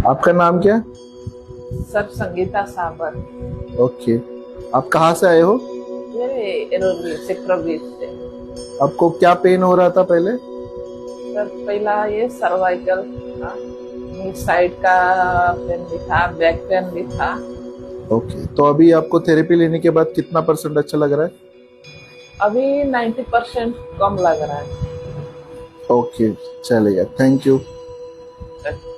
आपका नाम क्या? सर संगीता साबर। ओके। आप कहाँ से आए हो? मेरे एरोली सेक्टर 20 से। आपको क्या पेन हो रहा था पहले? सर पहला ये सर्वाइकल था, साइड का पेन भी था, बैक पेन भी था। ओके, तो अभी आपको थेरेपी लेने के बाद कितना परसेंट अच्छा लग रहा है? अभी 90% कम लग रहा है। ओके, चलेगा। Thank you. सर